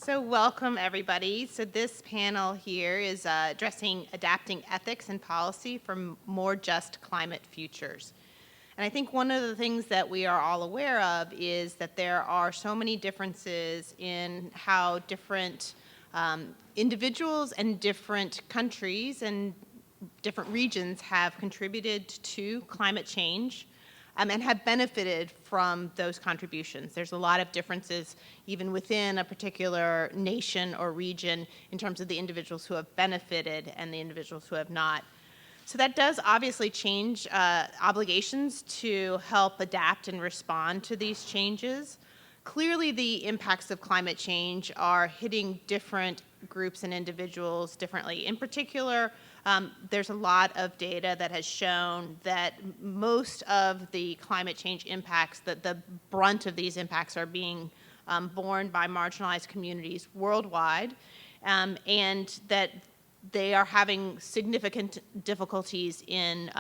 So welcome, everybody. So this panel here is addressing adapting ethics and policy for more just climate futures. And I think one of the things that we are all aware of is that there are so many differences in how different individuals and different countries and different regions have contributed to climate change and have benefited from those contributions. There's a lot of differences even within a particular nation or region in terms of the individuals who have benefited and the individuals who have not. So that does obviously change obligations to help adapt and respond to these changes. Clearly, the impacts of climate change are hitting different groups and individuals differently. In particular, there's a lot of data that has shown that most of the climate change impacts, that the brunt of these impacts are being borne by marginalized communities worldwide, and that they are having significant difficulties in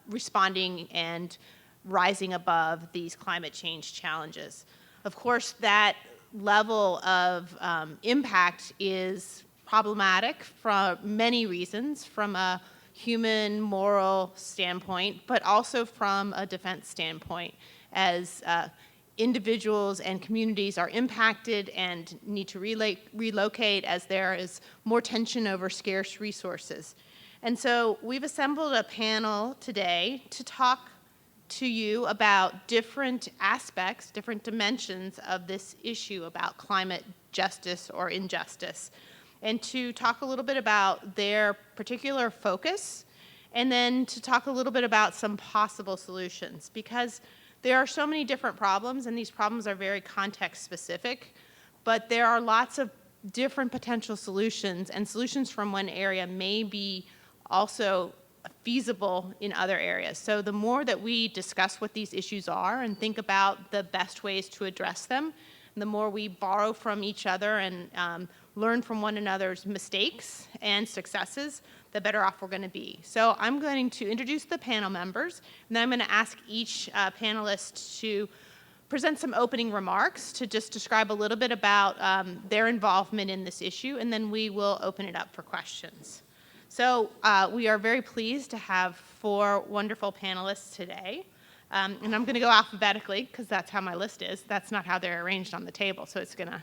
responding and rising above these climate change challenges. Of course, that level of impact is problematic for many reasons, from a human moral standpoint, but also from a defense standpoint, as individuals and communities are impacted and need to relocate as there is more tension over scarce resources. And so we've assembled a panel today to talk to you about different aspects, different dimensions of this issue about climate justice or injustice, and to talk a little bit about their particular focus, and then to talk a little bit about some possible solutions, because there are so many different problems, and these problems are very context specific, but there are lots of different potential solutions, and solutions from one area may be also feasible in other areas. So the more that we discuss what these issues are and think about the best ways to address them, the more we borrow from each other and learn from one another's mistakes and successes, the better off we're going to be. So I'm going to introduce the panel members, and then I'm going to ask each panelist to present some opening remarks to just describe a little bit about their involvement in this issue, and then we will open it up for questions. So we are very pleased to have 4 wonderful panelists today. And I'm going to go alphabetically because that's how my list is. That's not how they're arranged on the table, so it's going to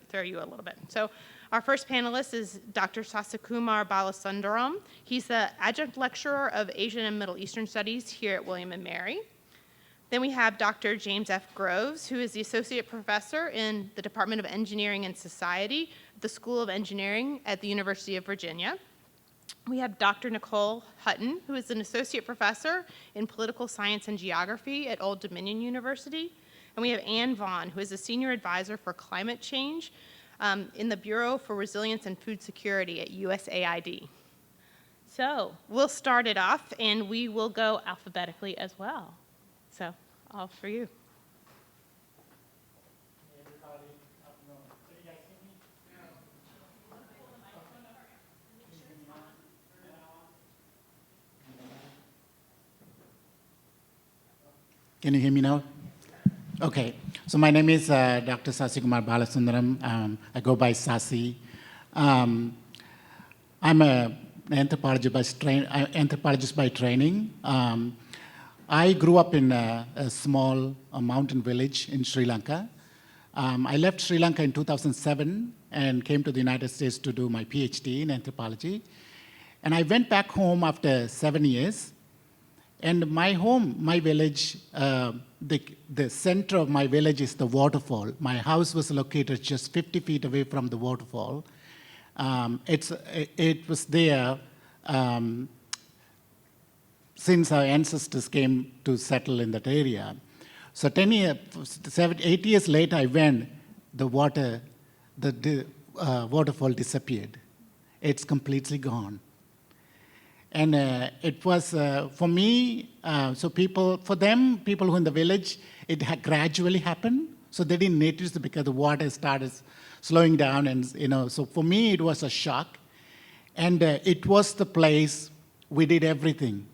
throw you a little bit. So our first panelist is Dr. Sasikumar Balasundaram. He's the Adjunct Lecturer of Asian and Middle Eastern Studies here at William & Mary. Then we have Dr. James F. Groves, who is the Associate Professor in the Department of Engineering and Society at the School of Engineering at the University of Virginia. We have Dr. Nicole Hutton, who is an Associate Professor in Political Science and Geography at Old Dominion University. And we have Ann Vaughn, who is a Senior Advisor for Climate Change in the Bureau for Resilience and Food Security at USAID. So we'll start it off, and we will go alphabetically as well. So all for you. Can you hear me now? Okay. So my name is Dr. Sasikumar Balasundaram. I go by Sasi. I'm an anthropologist by training. I grew up in a small mountain village in Sri Lanka. I left Sri Lanka in 2007 and came to the United States to do my PhD in anthropology. And I went back home after 7 years. And my home, my village, the center of my village is the waterfall. My house was located just 50 feet away from the waterfall. It was there since our ancestors came to settle in that area. So 8 years later, I went, the waterfall disappeared. It's completely gone. And it was, for me, people who in the village, it had gradually happened. So they didn't notice because the water started slowing down. And, so for me, it was a shock. And it was the place we did everything.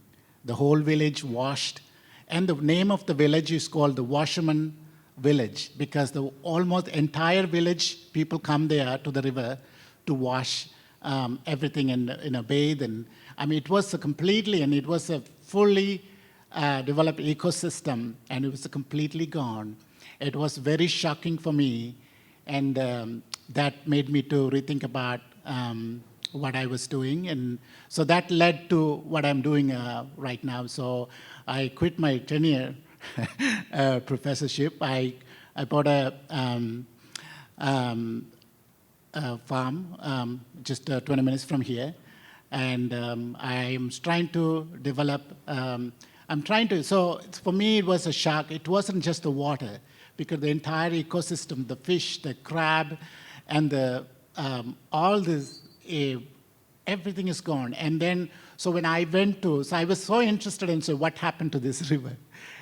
The whole village washed. And the name of the village is called the Washerman village because the almost entire village, people come there to the river to wash everything and bathe. And I mean, it was and it was a fully developed ecosystem, and it was completely gone. It was very shocking for me, and that made me to rethink about what I was doing. And so that led to what I'm doing right now. So I quit my tenure professorship. I bought a farm just 20 minutes from here, and I'm trying to develop. So for me, it was a shock. It wasn't just the water, because the entire ecosystem, the fish, the crab, and all this, everything is gone. And then, so when I I was so interested in, so what happened to this river?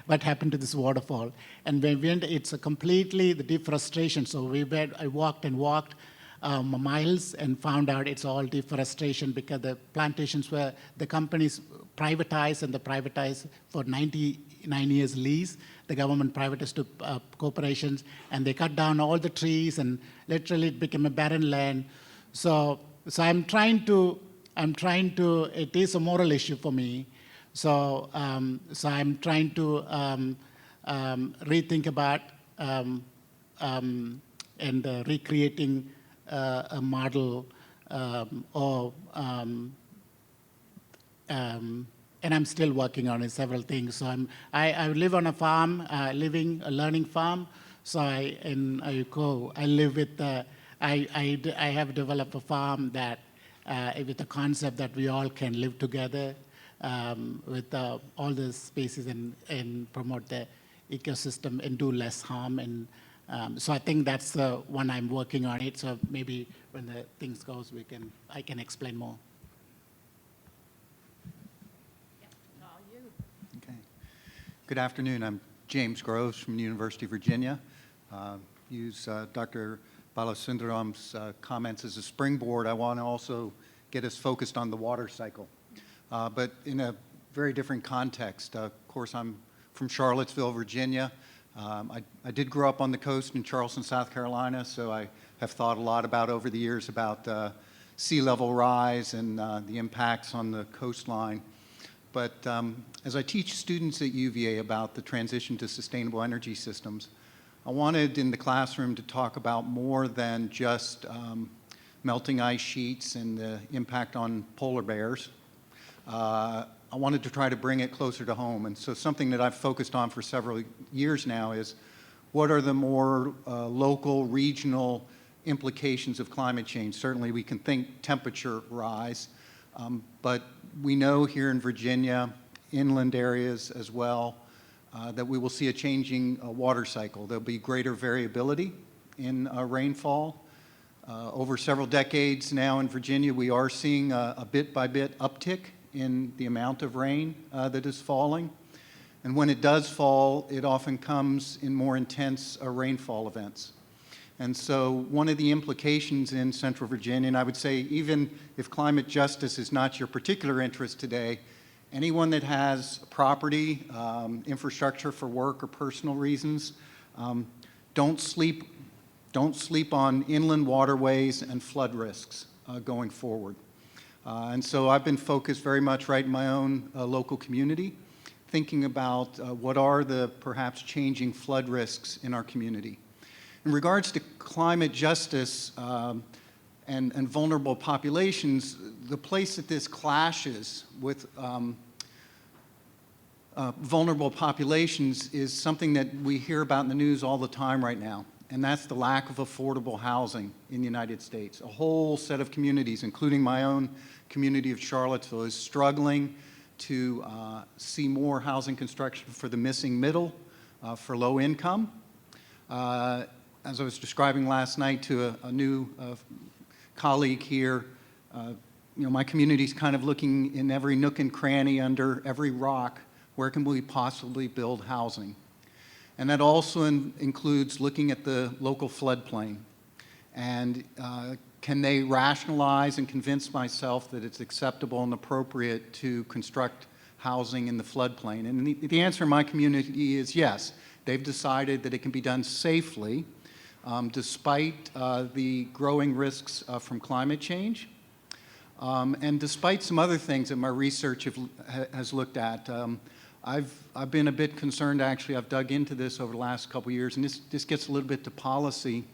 What happened to this waterfall? And when we went, it's a completely the deforestation. So I walked and walked miles and found out it's all deforestation because the plantations were, the companies privatized, and the privatized for 99 years lease. The government privatized to corporations, and they cut down all the trees, and literally it became a barren land. So I'm trying to, it is a moral issue for me. So I'm trying to rethink about and recreating a model and I'm still working on it, several things. So I live on a farm, a learning farm. So I live with, I have developed a farm that, with the concept that we all can live together with all the species and promote the ecosystem and do less harm. And so I think that's the one I'm working on it. So maybe when the things goes, I can explain more. Good afternoon. I'm James Groves from the University of Virginia. Use Dr. Balasundaram's comments as a springboard. I want to also get us focused on the water cycle, but in a very different context. Of course, I'm from Charlottesville, Virginia. I did grow up on the coast in Charleston, South Carolina, so I have thought a lot about over the years about sea level rise and the impacts on the coastline. But as I teach students at UVA about the transition to sustainable energy systems, I wanted in the classroom to talk about more than just melting ice sheets and the impact on polar bears. I wanted to try to bring it closer to home. And so something that I've focused on for several years now is what are the more local, regional implications of climate change? Certainly we can think temperature rise, but we know here in Virginia, inland areas as well, that we will see a changing water cycle. There'll be greater variability in rainfall. Over several decades now in Virginia, we are seeing a bit-by-bit uptick in the amount of rain that is falling. And when it does fall, it often comes in more intense rainfall events. And so one of the implications in Central Virginia, and I would say even if climate justice is not your particular interest today, anyone that has property, infrastructure for work or personal reasons, don't sleep on inland waterways and flood risks going forward. And so I've been focused very much right in my own local community, thinking about what are the perhaps changing flood risks in our community. In regards to climate justice and vulnerable populations, the place that this clashes with vulnerable populations is something that we hear about in the news all the time right now, and that's the lack of affordable housing in the United States. A whole set of communities, including my own community of Charlottesville, is struggling to see more housing construction for the missing middle, for low income. As I was describing last night to a new colleague here, my community's kind of looking in every nook and cranny under every rock, where can we possibly build housing? And that also includes looking at the local floodplain. And can they rationalize and convince myself that it's acceptable and appropriate to construct housing in the floodplain? And the answer in my community is yes. They've decided that it can be done safely despite the growing risks from climate change. And despite some other things that my research has looked at, I've been a bit concerned, actually. I've dug into this over the last couple of years, and this gets a little bit to policy.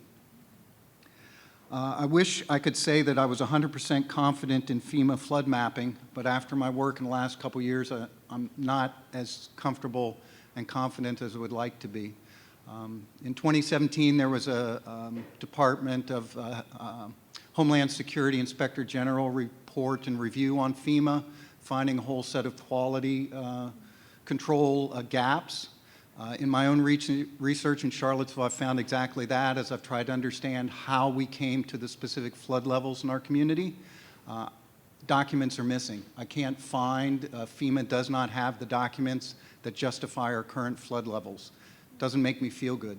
I wish I could say that I was 100% confident in FEMA flood mapping, but after my work in the last couple of years, I'm not as comfortable and confident as I would like to be. In 2017, there was a Department of Homeland Security Inspector General report and review on FEMA, finding a whole set of quality control gaps. In my own research in Charlottesville, I've found exactly that as I've tried to understand how we came to the specific flood levels in our community. Documents are missing. I can't find, FEMA does not have the documents that justify our current flood levels. Doesn't make me feel good.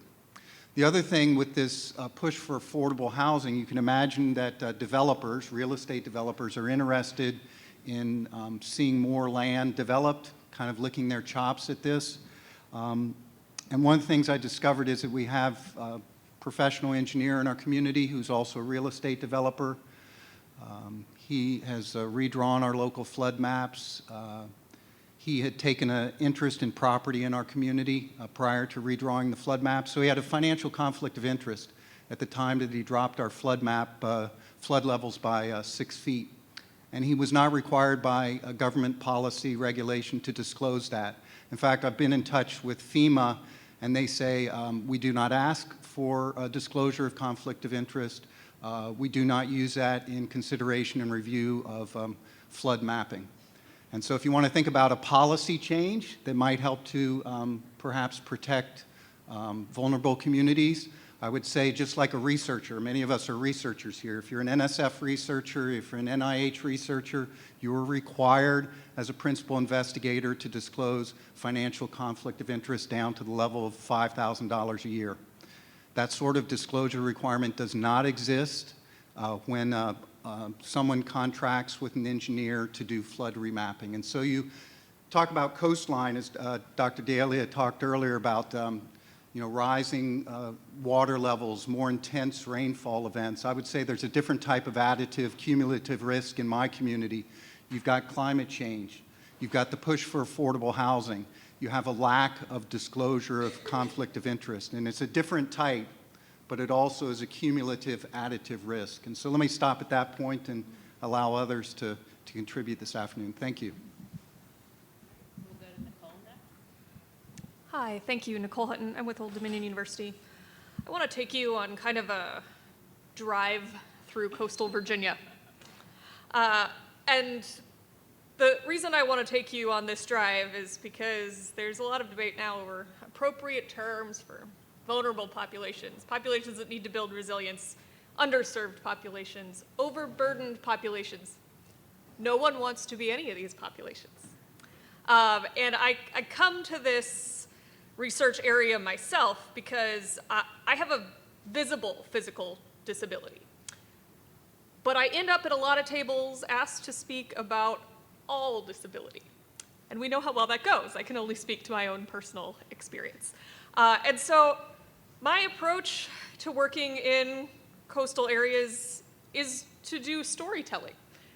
The other thing with this push for affordable housing, you can imagine that developers, real estate developers, are interested in seeing more land developed, kind of licking their chops at this. And one of the things I discovered is that we have a professional engineer in our community who's also a real estate developer. He has redrawn our local flood maps. He had taken an interest in property in our community prior to redrawing the flood map. So he had a financial conflict of interest at the time that he dropped our flood map, flood levels by 6 feet. And he was not required by a government policy regulation to disclose that. In fact, I've been in touch with FEMA, and they say we do not ask for a disclosure of conflict of interest. We do not use that in consideration and review of flood mapping. And so if you want to think about a policy change that might help to perhaps protect vulnerable communities, I would say just like a researcher, many of us are researchers here. If you're an NSF researcher, if you're an NIH researcher, you are required as a principal investigator to disclose financial conflict of interest down to the level of $5,000 a year. That sort of disclosure requirement does not exist when someone contracts with an engineer to do flood remapping. And so you talk about coastline, as Dr. Daly had talked earlier about rising water levels, more intense rainfall events. I would say there's a different type of additive, cumulative risk in my community. You've got climate change. You've got the push for affordable housing. You have a lack of disclosure of conflict of interest. And it's a different type, but it also is a cumulative additive risk. And so let me stop at that point and allow others to contribute this afternoon. Thank you. We'll go to Nicole next. Hi, thank you, Nicole Hutton. I'm with Old Dominion University. I want to take you on kind of a drive through coastal Virginia. And the reason I want to take you on this drive is because there's a lot of debate now over appropriate terms for vulnerable populations, populations that need to build resilience, underserved populations, overburdened populations. No one wants to be any of these populations. And I come to this research area myself because I have a visible physical disability. But I end up at a lot of tables asked to speak about all disability. And we know how well that goes. I can only speak to my own personal experience. And so my approach to working in coastal areas is to do storytelling.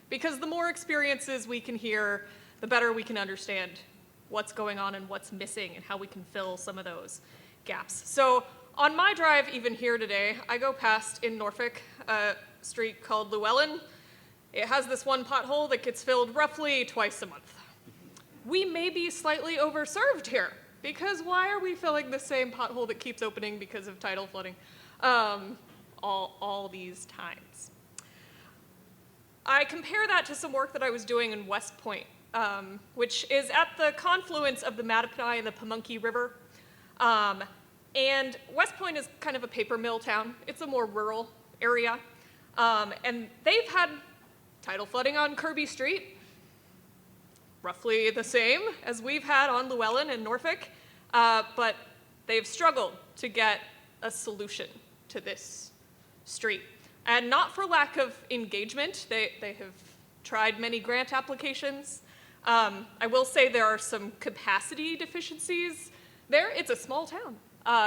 Because the more experiences we can hear, the better we can understand what's going on and what's missing and how we can fill some of those gaps. So on my drive, even here today, I go past in Norfolk a street called Llewellyn. It has this one pothole that gets filled roughly twice a month. We may be slightly overserved here, because why are we filling the same pothole that keeps opening because of tidal flooding all these times? I compare that to some work that I was doing in West Point, which is at the confluence of the Mattapony and the Pamunkey River. And West Point is kind of a paper mill town. It's a more rural area. And they've had tidal flooding on Kirby Street, roughly the same as we've had on Llewellyn and Norfolk, but they've struggled to get a solution to this street. And not for lack of engagement. They have tried many grant applications. I will say there are some capacity deficiencies there. It's a small town.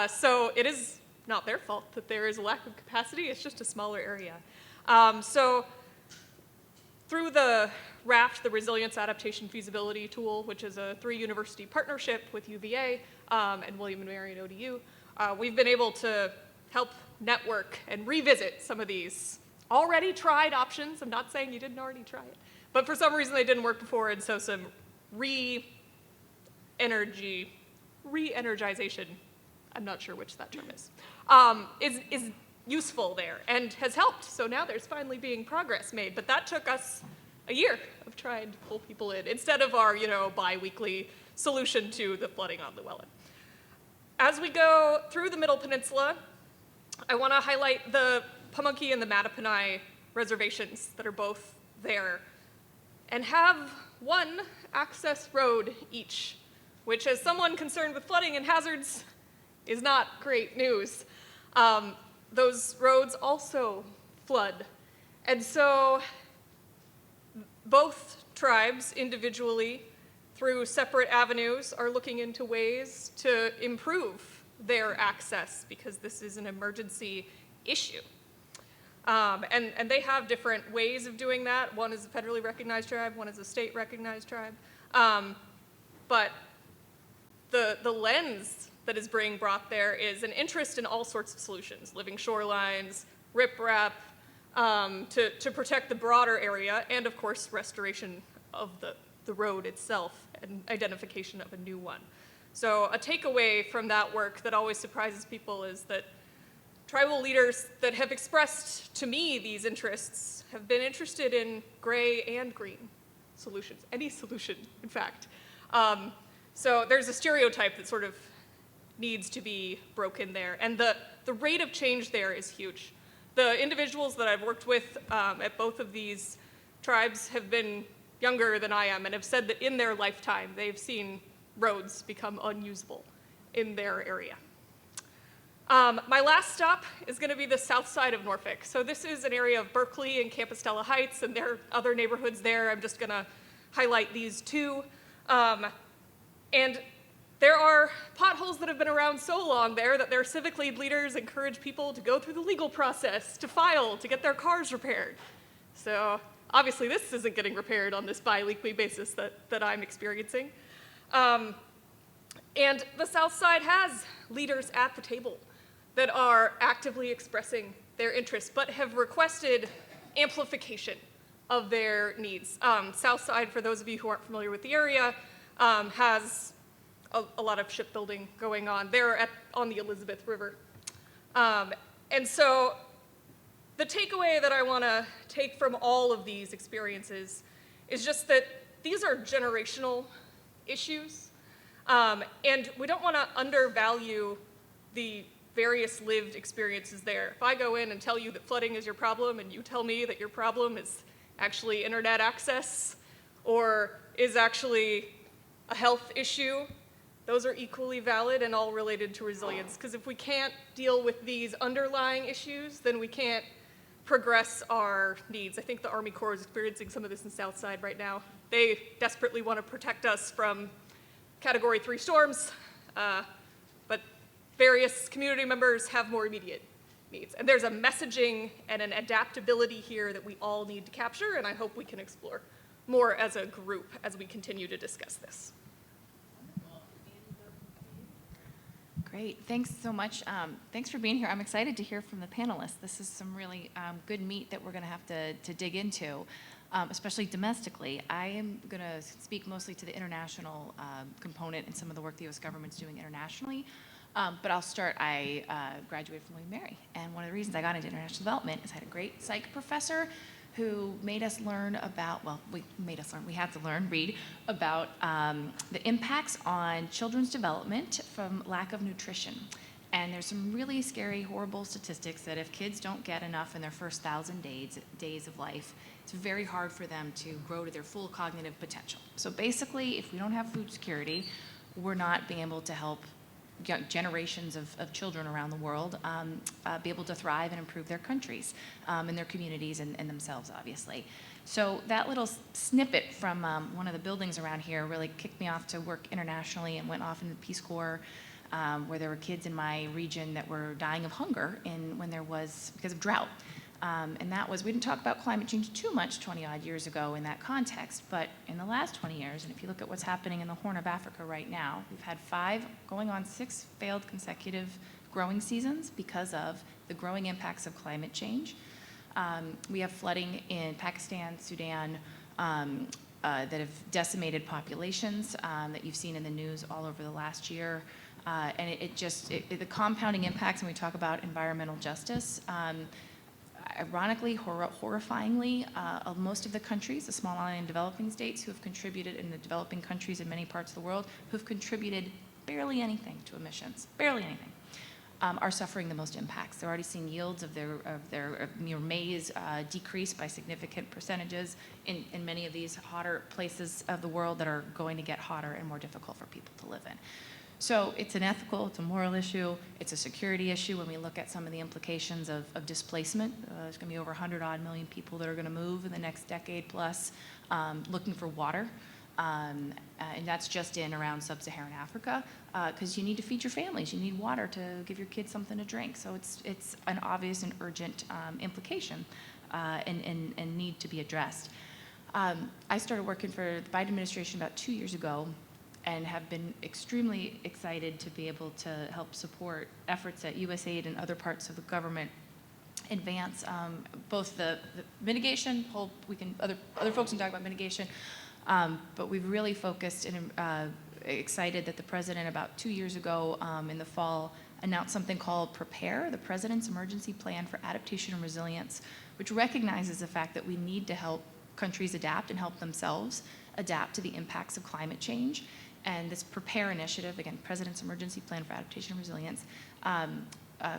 So it is not their fault that there is a lack of capacity, it's just a smaller area. So through the RAFT, the Resilience Adaptation Feasibility Tool, which is a 3-university partnership with UVA and William & Mary and ODU, we've been able to help network and revisit some of these already tried options. I'm not saying you didn't already try it, but for some reason they didn't work before, and so some re-energization, I'm not sure which that term is useful there and has helped. So now there's finally being progress made, but that took us a year of trying to pull people in instead of our, bi-weekly solution to the flooding on Llewellyn. As we go through the Middle Peninsula, I want to highlight the Pamunkey and the Mattaponi reservations that are both there and have one access road each, which as someone concerned with flooding and hazards is not great news. Those roads also flood. And so both tribes individually, through separate avenues, are looking into ways to improve their access because this is an emergency issue. And they have different ways of doing that. One is a federally recognized tribe, one is a state recognized tribe. But the lens that is being brought there is an interest in all sorts of solutions, living shorelines, riprap, to protect the broader area, and of course restoration of the road itself and identification of a new one. So a takeaway from that work that always surprises people is that tribal leaders that have expressed to me these interests have been interested in gray and green solutions, any solution, in fact. So there's a stereotype that sort of needs to be broken there, and the rate of change there is huge. The individuals that I've worked with at both of these tribes have been younger than I am and have said that in their lifetime they've seen roads become unusable in their area. My last stop is going to be the south side of Norfolk. So this is an area of Berkeley and Campostella Heights, and there are other neighborhoods there. I'm just going to highlight these two. And there are potholes that have been around so long there that their civic leaders encourage people to go through the legal process, to file, to get their cars repaired. So obviously this isn't getting repaired on this bi-weekly basis that I'm experiencing. And the South Side has leaders at the table that are actively expressing their interests, but have requested amplification of their needs. South Side, for those of you who aren't familiar with the area, has a lot of shipbuilding going on. They're on the Elizabeth River. And so the takeaway that I want to take from all of these experiences is just that these are generational issues. And we don't want to undervalue the various lived experiences there. If I go in and tell you that flooding is your problem and you tell me that your problem is actually internet access or is actually a health issue, those are equally valid and all related to resilience. Because if we can't deal with these underlying issues, then we can't progress our needs. I think the Army Corps is experiencing some of this in Southside right now. They desperately want to protect us from Category 3 storms, but various community members have more immediate needs. And there's a messaging and an adaptability here that we all need to capture, and I hope we can explore more as a group as we continue to discuss this. Great, thanks so much. Thanks for being here. I'm excited to hear from the panelists. This is some really good meat that we're going to have to dig into, especially domestically. I am going to speak mostly to the international component and some of the work the U.S. government's doing internationally. But I'll start. I graduated from William & Mary, and one of the reasons I got into international development is I had a great psych professor who made us learn about, we had to read about the impacts on children's development from lack of nutrition. And there's some really scary, horrible statistics that if kids don't get enough in their first 1,000 days of life, it's very hard for them to grow to their full cognitive potential. So basically, if we don't have food security, we're not being able to help generations of children around the world be able to thrive and improve their countries and their communities and themselves, obviously. So that little snippet from one of the buildings around here really kicked me off to work internationally and went off into the Peace Corps where there were kids in my region that were dying of hunger when there was, because of drought. And that was, we didn't talk about climate change too much 20-odd years ago in that context, but in the last 20 years, and if you look at what's happening in the Horn of Africa right now, we've had 5, going on 6 failed consecutive growing seasons because of the growing impacts of climate change. We have flooding in Pakistan, Sudan, that have decimated populations that you've seen in the news all over the last year. And the compounding impacts when we talk about environmental justice, ironically, horrifyingly, most of the countries, the small island developing states who have contributed, in the developing countries in many parts of the world, who have contributed barely anything to emissions, barely anything, are suffering the most impacts. They're already seeing yields of their maize decrease by significant percentages in many of these hotter places of the world that are going to get hotter and more difficult for people to live in. So it's an ethical, it's a moral issue, it's a security issue when we look at some of the implications of displacement. There's going to be over 100-odd million people that are going to move in the next decade plus looking for water. And that's just in around sub-Saharan Africa, because you need to feed your families. You need water to give your kids something to drink. So it's an obvious and urgent implication and need to be addressed. I started working for the Biden administration about 2 years ago, and have been extremely excited to be able to help support efforts at USAID and other parts of the government advance both the mitigation. Other folks can talk about mitigation, but we've really focused and excited that the president about 2 years ago in the fall announced something called PREPARE, the President's Emergency Plan for Adaptation and Resilience, which recognizes the fact that we need to help countries adapt and help themselves adapt to the impacts of climate change. And this PREPARE initiative, again, President's Emergency Plan for Adaptation and Resilience,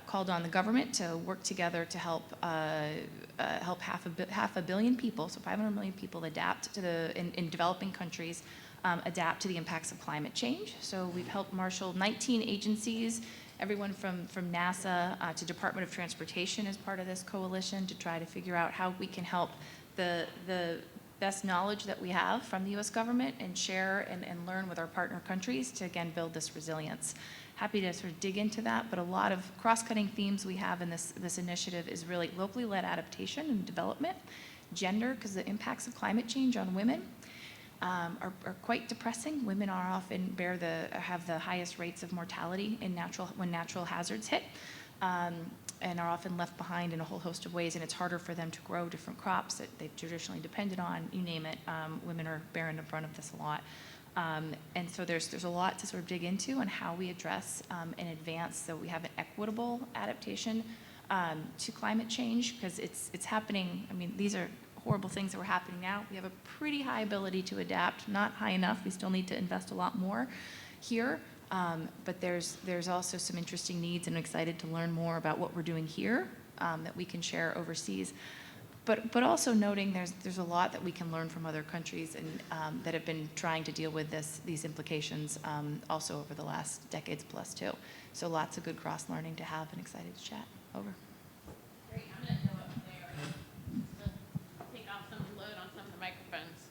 called on the government to work together to help half a billion people, so 500 million people, adapt to in developing countries, adapt to the impacts of climate change. So we've helped marshal 19 agencies, everyone from NASA to Department of Transportation as part of this coalition, to try to figure out how we can help the best knowledge that we have from the U.S. government and share and learn with our partner countries to, again, build this resilience. Happy to sort of dig into that, but a lot of cross-cutting themes we have in this initiative is really locally led adaptation and development, gender, because the impacts of climate change on women are quite depressing. Women are often have the highest rates of mortality when natural hazards hit. And are often left behind in a whole host of ways, and it's harder for them to grow different crops that they've traditionally depended on, you name it. Women are bearing the brunt of this a lot. And so there's a lot to sort of dig into on how we address and advance so we have an equitable adaptation to climate change, because it's happening. I mean, these are horrible things that were happening now. We have a pretty high ability to adapt, not high enough. We still need to invest a lot more here. But there's also some interesting needs, and I'm excited to learn more about what we're doing here that we can share overseas. But also noting there's a lot that we can learn from other countries and that have been trying to deal with these implications also over the last decades plus too. So lots of good cross-learning to have, and excited to chat. Over. Great. I'm going to go up there to take off some load on some of the microphones.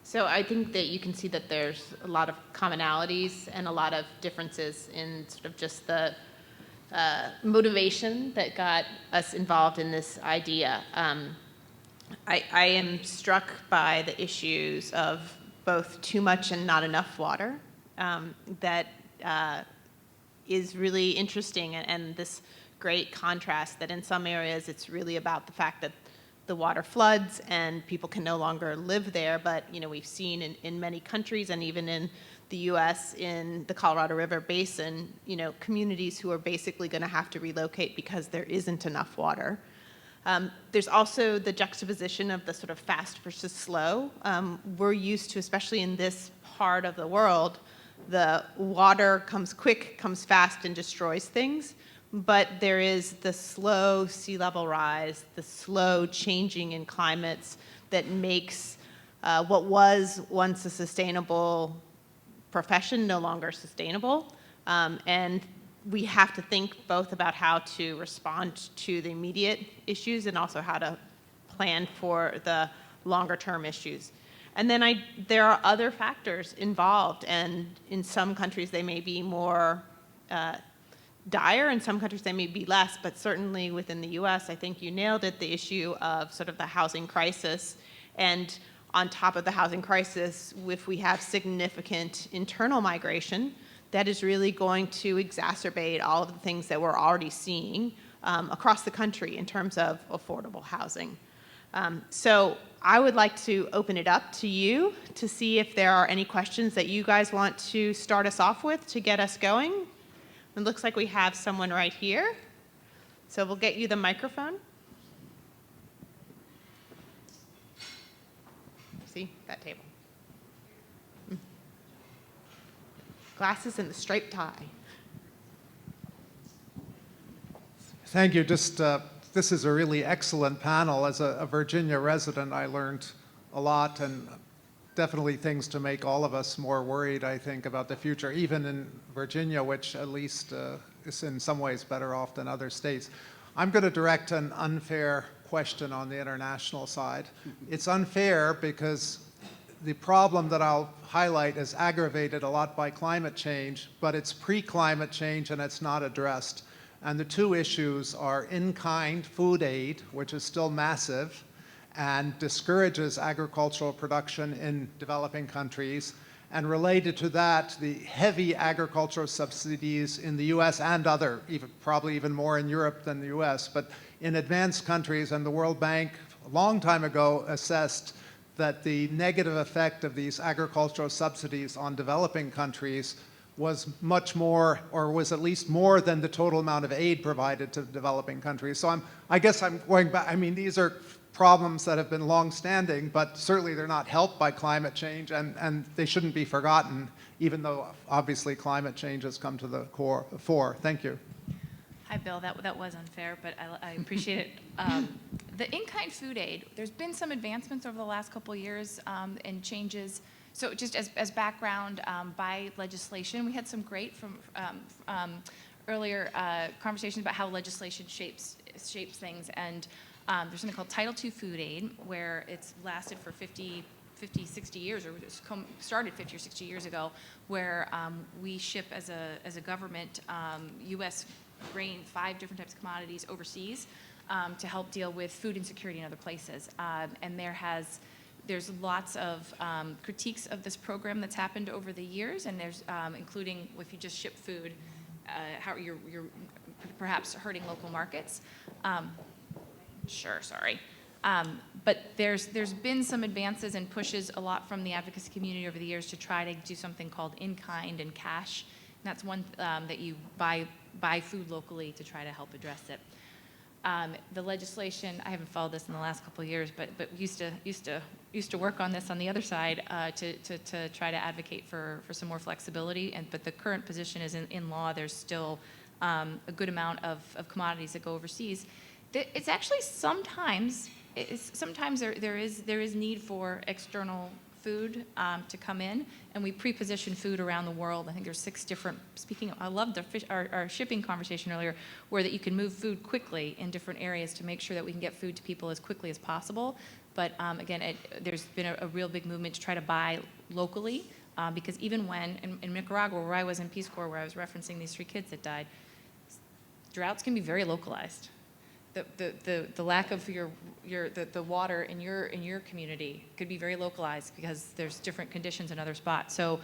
So I think that you can see that there's a lot of commonalities and a lot of differences in sort of just the motivation that got us involved in this idea. I am struck by the issues of both too much and not enough water. That is really interesting, and this great contrast that in some areas it's really about the fact that the water floods and people can no longer live there. But we've seen in many countries, and even in the U.S. in the Colorado River Basin, communities who are basically going to have to relocate because there isn't enough water. There's also the juxtaposition of the sort of fast versus slow. We're used to, especially in this part of the world, the water comes quick, comes fast, and destroys things. But there is the slow sea level rise, the slow changing in climates that makes what was once a sustainable profession no longer sustainable. And we have to think both about how to respond to the immediate issues and also how to plan for the longer term issues. And then there are other factors involved, and in some countries they may be more dire. In some countries, they may be less, but certainly within the U.S., I think you nailed it, the issue of sort of the housing crisis. And on top of the housing crisis, if we have significant internal migration, that is really going to exacerbate all of the things that we're already seeing across the country in terms of affordable housing. So I would like to open it up to you to see if there are any questions that you guys want to start us off with to get us going. It looks like we have someone right here. So we'll get you the microphone. See, that table. Glasses and the striped tie. Thank you. This is a really excellent panel. As a Virginia resident, I learned a lot, and definitely things to make all of us more worried, I think, about the future, even in Virginia, which at least is in some ways better off than other states. I'm going to direct an unfair question on the international side. It's unfair because the problem that I'll highlight is aggravated a lot by climate change, but it's pre-climate change and it's not addressed. And the two issues are in-kind food aid, which is still massive and discourages agricultural production in developing countries. And related to that, the heavy agricultural subsidies in the US and probably even more in Europe than the US, but in advanced countries. And the World Bank a long time ago assessed that the negative effect of these agricultural subsidies on developing countries was much more, or was at least more than the total amount of aid provided to developing countries. So I guess I'm going back. I mean, these are problems that have been long-standing, but certainly they're not helped by climate change, and they shouldn't be forgotten, even though obviously climate change has come to the fore. Thank you. Hi, Bill. That was unfair, but I appreciate it. The in-kind food aid, there's been some advancements over the last couple of years and changes. So just as background, by legislation, we had some great from earlier conversations about how legislation shapes things. And there's something called Title II food aid, where it's lasted for 50, 60 years, or started 50 or 60 years ago, where we ship as a government U.S. grain, 5 different types of commodities overseas to help deal with food insecurity in other places. And there's lots of critiques of this program that's happened over the years, and there's including if you just ship food, how you're perhaps hurting local markets. But there's been some advances and pushes a lot from the advocacy community over the years to try to do something called in-kind and cash. And that's one that you buy food locally to try to help address it. The legislation, I haven't followed this in the last couple of years, but used to work on this on the other side to try to advocate for some more flexibility. But the current position is in law, there's still a good amount of commodities that go overseas. It's actually sometimes there is need for external food to come in, and we pre-position food around the world. I think there's 6 different, I loved our shipping conversation earlier, where that you can move food quickly in different areas to make sure that we can get food to people as quickly as possible. But again, there's been a real big movement to try to buy locally, because even when, in Nicaragua, where I was in Peace Corps, where I was referencing these 3 kids that died, droughts can be very localized. The lack of the water in your community could be very localized because there's different conditions in other spots. So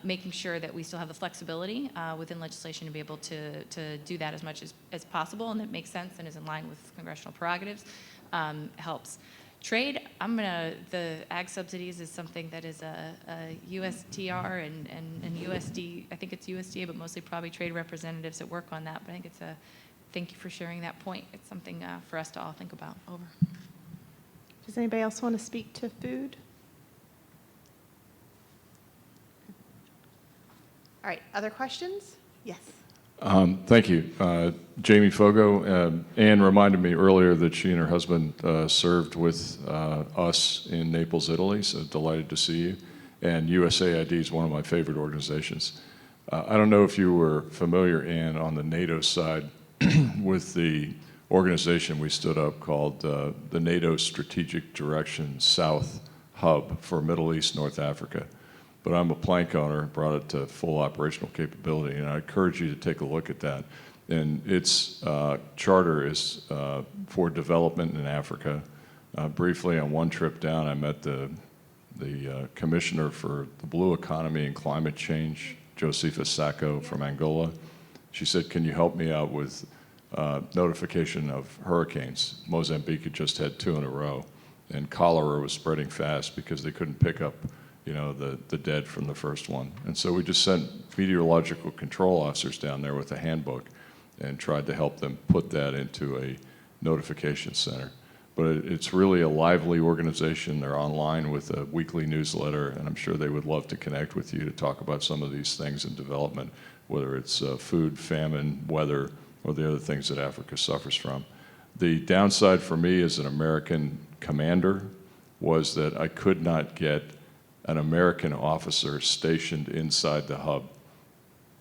making sure that we still have the flexibility within legislation to be able to do that as much as possible, and that makes sense and is in line with congressional prerogatives, helps. Trade, the ag subsidies is something that is a USTR and USD, I think it's USDA, but mostly probably trade representatives that work on that. But I think thank you for sharing that point. It's something for us to all think about. Over. Does anybody else want to speak to food? All right, other questions? Yes. Thank you. Jamie Fogo. Anne reminded me earlier that she and her husband served with us in Naples, Italy, so delighted to see you. And USAID is one of my favorite organizations. I don't know if you were familiar, Anne, on the NATO side with the organization we stood up called the NATO Strategic Direction South Hub for Middle East, North Africa. but I'm a plank owner, brought it to full operational capability, and I encourage you to take a look at that. And its charter is for development in Africa. Briefly, on one trip down, I met the commissioner for the blue economy and climate change, Josefa Sacco from Angola. She said, can you help me out with notification of hurricanes? Mozambique had just had 2 in a row, and cholera was spreading fast because they couldn't pick up, you know, the dead from the first one. And so we just sent meteorological control officers down there with a handbook and tried to help them put that into a notification center. But it's really a lively organization. They're online with a weekly newsletter, and I'm sure they would love to connect with you to talk about some of these things in development, whether it's food, famine, weather, or the other things that Africa suffers from. The downside for me as an American commander was that I could not get an American officer stationed inside the hub.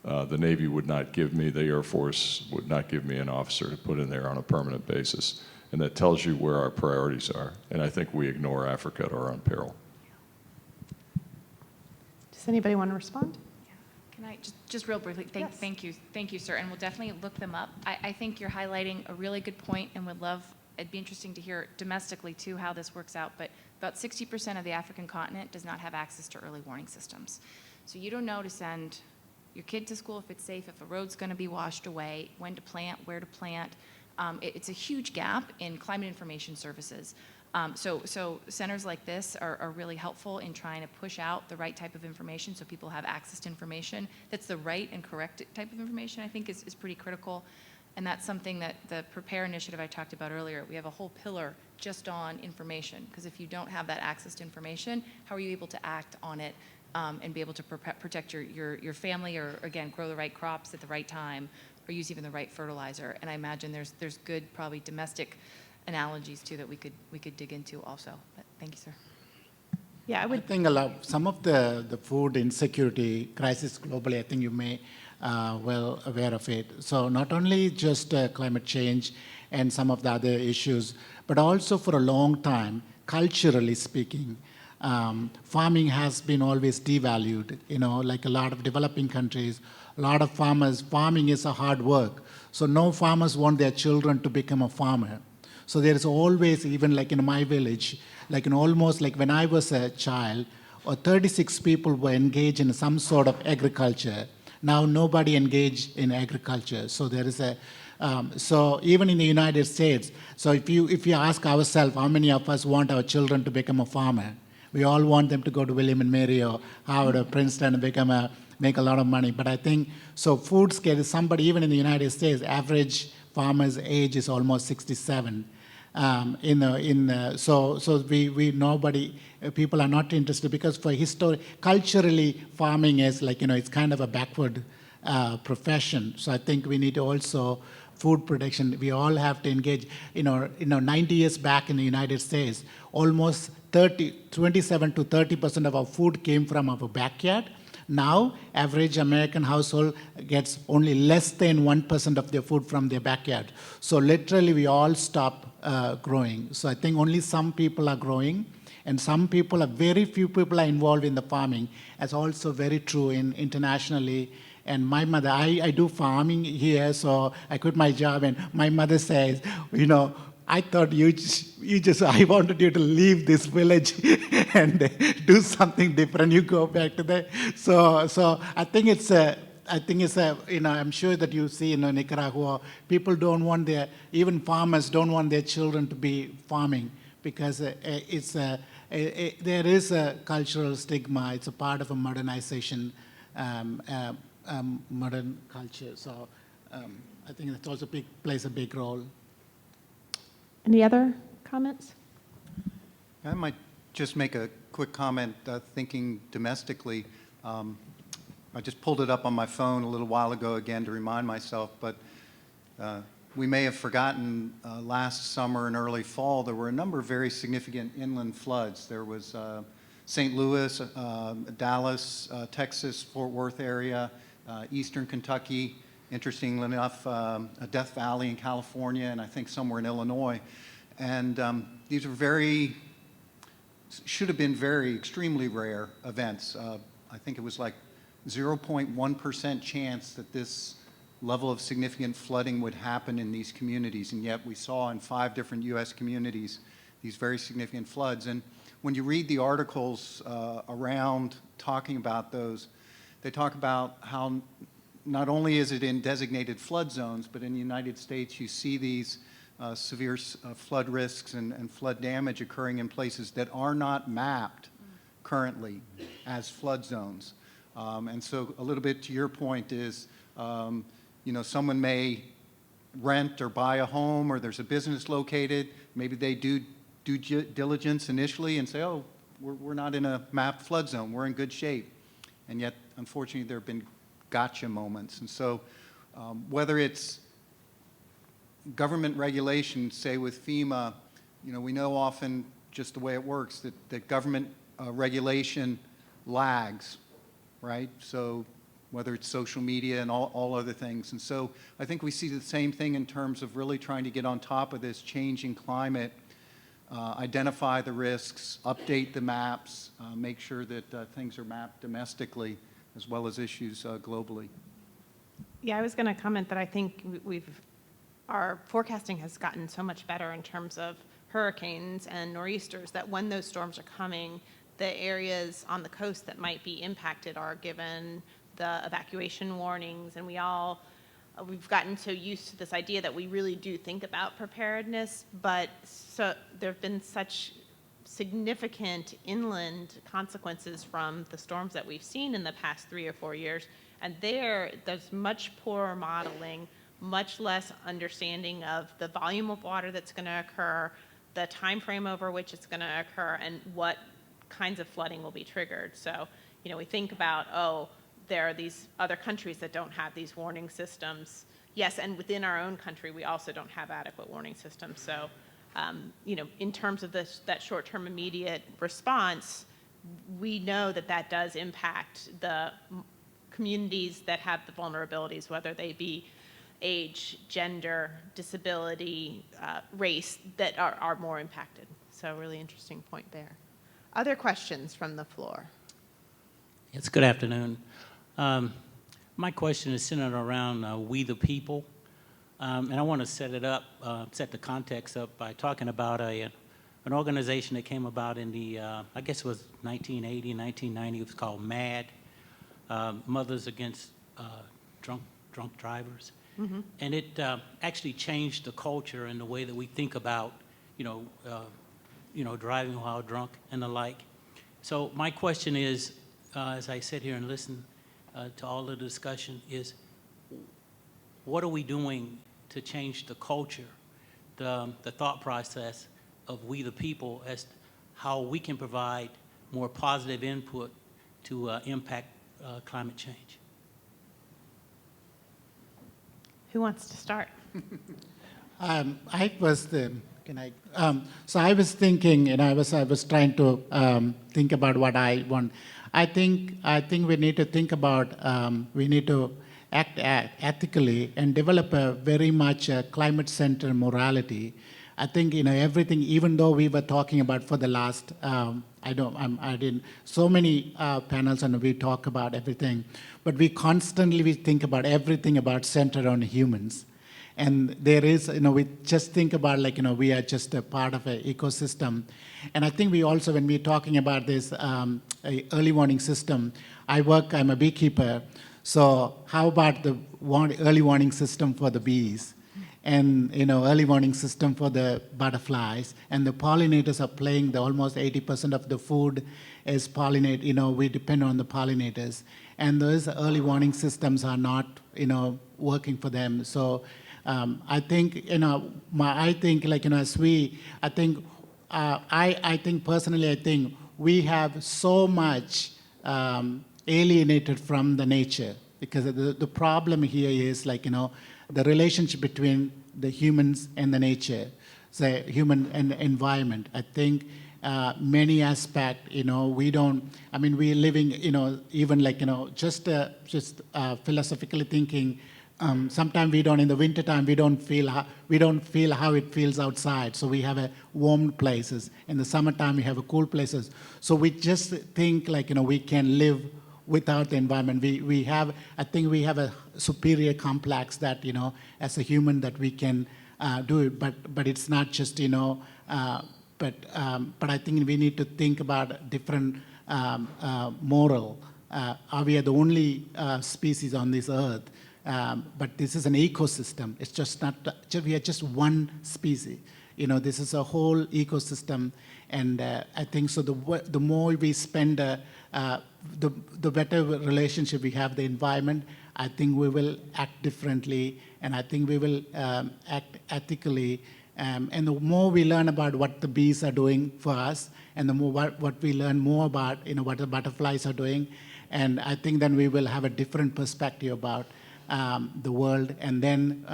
The Navy would not give me, the Air Force would not give me an officer to put in there on a permanent basis. And that tells you where our priorities are. And I think we ignore Africa at our own peril. Does anybody want to respond? Can I just real briefly, Yes. thank you, sir, and we'll definitely look them up. I think you're highlighting a really good point, and would love, it'd be interesting to hear domestically too how this works out, but about 60% of the African continent does not have access to early warning systems. So you don't know to send your kid to school if it's safe, if a road's gonna be washed away, when to plant, where to plant. It's a huge gap in climate information services. So centers like this are really helpful in trying to push out the right type of information so people have access to information that's the right and correct type of information, I think is pretty critical. And that's something that the Prepare initiative I talked about earlier, we have a whole pillar just on information, because if you don't have that access to information, how are you able to act on it and be able to protect your family, or again, grow the right crops at the right time, or use even the right fertilizer? And I imagine there's good probably domestic analogies too that we could dig into also. But thank you, sir. Yeah, I would. I think some of the food insecurity crisis globally, I think you may well aware of it. So not only just climate change and some of the other issues, but also for a long time, culturally speaking, farming has been always devalued. You know, like a lot of developing countries, a lot of farmers, farming is a hard work. So no farmers want their children to become a farmer. So there is always, even like in my village, like in almost like when I was a child, 36 people were engaged in some sort of agriculture. Now nobody engaged in agriculture. So there is a, so even in the United States, so if you ask ourselves how many of us want our children to become a farmer, we all want them to go to William and Mary or Howard or Princeton and make a lot of money. But I think, so food scale is somebody, even in the United States, average farmer's age is almost 67. So nobody, people are not interested, because for culturally, farming is like, you know, it's kind of a backward profession. So I think we need to also, food production, we all have to engage. 90 years back in the United States, almost 27 to 30% of our food came from our backyard. Now, average American household gets only less than 1% of their food from their backyard. So literally, we all stop growing. So I think only some people are growing, and very few people are involved in the farming. That's also very true internationally. And my mother, I do farming here, so I quit my job, and my mother says, I thought I wanted you to leave this village and do something different. You go back to that. So I think it's I'm sure that you see in Nicaragua, people don't want even farmers don't want their children to be farming, because there is a cultural stigma. It's a part of a modernization, modern culture. So I think that also plays a big role. Any other comments? I might just make a quick comment, thinking domestically. I just pulled it up on my phone a little while ago again to remind myself, but we may have forgotten last summer and early fall, there were a number of very significant inland floods. There was St. Louis, Dallas, Texas, Fort Worth area, eastern Kentucky, interestingly enough, Death Valley in California, and I think somewhere in Illinois. And these are should have been very extremely rare events. I think it was like 0.1% chance that this level of significant flooding would happen in these communities, and yet we saw in 5 different U.S. communities these very significant floods. And when you read the articles around talking about those, they talk about how not only is it in designated flood zones, but in the United States you see these severe flood risks and flood damage occurring in places that are not mapped currently as flood zones. And so a little bit to your point is, you know, someone may rent or buy a home, or there's a business located, maybe they do due diligence initially and say, oh, we're not in a mapped flood zone, we're in good shape. And yet, unfortunately, there have been gotcha moments. And so whether it's government regulation, say with FEMA, you know, we know often just the way it works that government regulation lags, right? So whether it's social media and all other things. And so I think we see the same thing in terms of really trying to get on top of this changing climate, identify the risks, update the maps, make sure that things are mapped domestically as well as issues globally. Yeah, I was going to comment that I think our forecasting has gotten so much better in terms of hurricanes and nor'easters that when those storms are coming, the areas on the coast that might be impacted are given the evacuation warnings, and we've gotten so used to this idea that we really do think about preparedness, but so there have been such significant inland consequences from the storms that we've seen in the past 3 or 4 years, and there's much poorer modeling, much less understanding of the volume of water that's going to occur, the time frame over which it's going to occur, and what kinds of flooding will be triggered. So, you know, we think about, oh, there are these other countries that don't have these warning systems. Yes, and within our own country, we also don't have adequate warning systems. So, you know, in terms of that short-term immediate response, we know that does impact the communities that have the vulnerabilities, whether they be age, gender, disability, race, that are more impacted. So really interesting point there. Other questions from the floor? Yes, good afternoon. My question is centered around we the people, and I want to set the context up by talking about an organization that came about in the, I guess it was 1980, 1990, it was called MAD, Mothers Against Drunk Drivers. Mm-hmm. And it actually changed the culture and the way that we think about, driving while drunk and the like. So my question is, as I sit here and listen to all the discussion, is what are we doing to change the culture, the thought process of we the people, as to how we can provide more positive input to impact climate change? Who wants to start? So I was thinking, I was trying to think about what I want. I think we need to think about, we need to act ethically and develop a very much climate-centered morality. I think, everything, even though we were talking about for the last, so many panels and we talk about everything, but we constantly think about everything about centered on humans. And there is, we just think about we are just a part of an ecosystem. And I think we also, when we're talking about this early warning system, I'm a beekeeper. So how about the early warning system for the bees? And, early warning system for the butterflies. And the pollinators are playing almost 80% of the food is pollinate, we depend on the pollinators. And those early warning systems are not, working for them. So I think, I think personally, I think we have so much alienated from the nature, because the problem here is the relationship between the humans and the nature, the human and the environment. I think many aspects, we don't, we're living, even just philosophically thinking, sometimes we don't, in the wintertime, we don't feel how it feels outside. So we have warm places. In the summertime, we have cool places. So we just think we can live without the environment. We have, I think we have a superior complex that, as a human that we can do it, but it's not just, but I think we need to think about different moral. Are we the only species on this earth? But this is an ecosystem. It's just not, we are just one species. This is a whole ecosystem. And I think so the more we spend, the better relationship we have with the environment, I think we will act differently, and I think we will act ethically. And the more we learn about what the bees are doing for us, and the more what we learn more about, what the butterflies are doing, and I think then we will have a different perspective about the world. And then,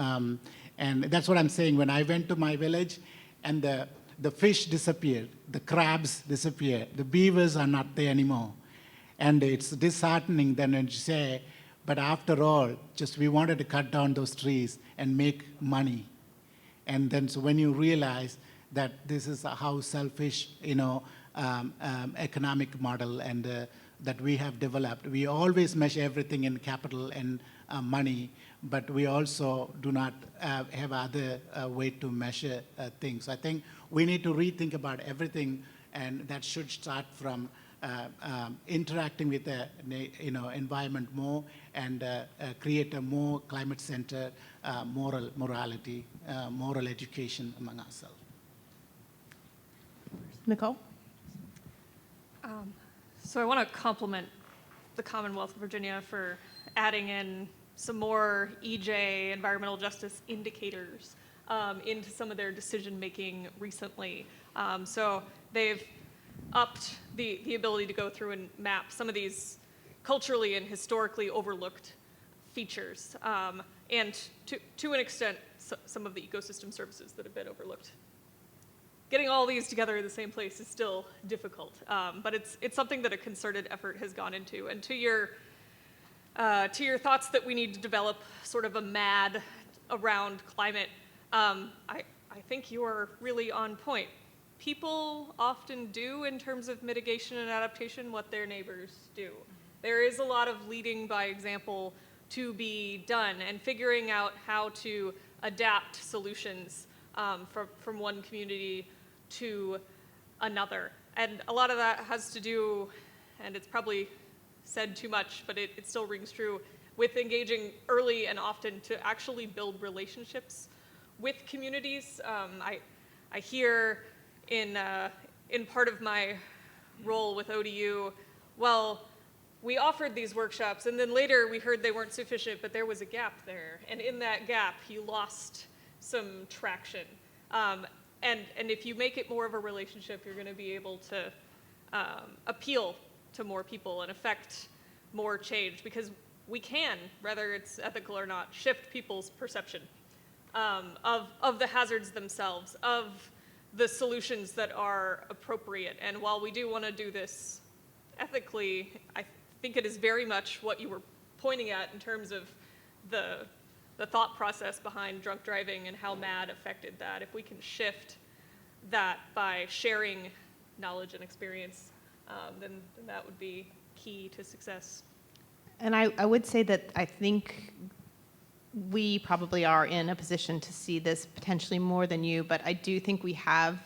and that's what I'm saying. When I went to my village, and the fish disappeared, the crabs disappeared, the beavers are not there anymore. And it's disheartening then when you say, but after all, just we wanted to cut down those trees and make money. And then so when you realize that this is how selfish, economic model and that we have developed. We always measure everything in capital and money, but we also do not have other way to measure things. I think we need to rethink about everything, and that should start from interacting with the environment more, and create a more climate-centered morality, moral education among ourselves. Nicole? So I want to compliment the Commonwealth of Virginia for adding in some more EJ, environmental justice indicators, into some of their decision-making recently. So they've upped the ability to go through and map some of these culturally and historically overlooked features, and to an extent, some of the ecosystem services that have been overlooked. Getting all these together in the same place is still difficult, but it's something that a concerted effort has gone into. And to your thoughts that we need to develop sort of a MAD around climate, I think you are really on point. People often do, in terms of mitigation and adaptation, what their neighbors do. There is a lot of leading by example to be done, and figuring out how to adapt solutions from one community to another. And a lot of that has to do, and it's probably said too much, but it still rings true, with engaging early and often to actually build relationships with communities. I hear in part of my role with ODU, well, we offered these workshops, and then later we heard they weren't sufficient, but there was a gap there. And in that gap, you lost some traction. And if you make it more of a relationship, you're going to be able to appeal to more people and affect more change, because we can, whether it's ethical or not, shift people's perception of the hazards themselves, of the solutions that are appropriate. And while we do want to do this ethically, I think it is very much what you were pointing at in terms of the thought process behind drunk driving and how MAD affected that. If we can shift that by sharing knowledge and experience, then that would be key to success. And I would say that I think we probably are in a position to see this potentially more than you, but I do think we have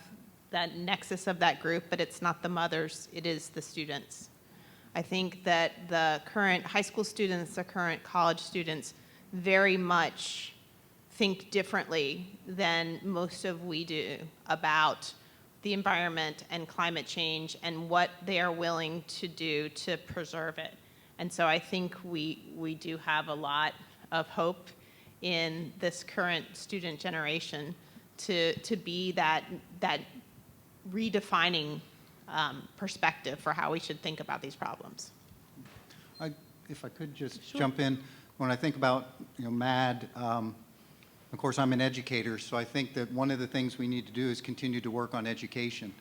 that nexus of that group, but it's not the mothers, it is the students. I think that the current high school students, the current college students very much think differently than most of we do about the environment and climate change and what they are willing to do to preserve it. And so I think we do have a lot of hope in this current student generation to be that redefining perspective for how we should think about these problems. If I could just jump in, when I think about MAD, of course I'm an educator, so I think that one of the things we need to do is continue to work on education.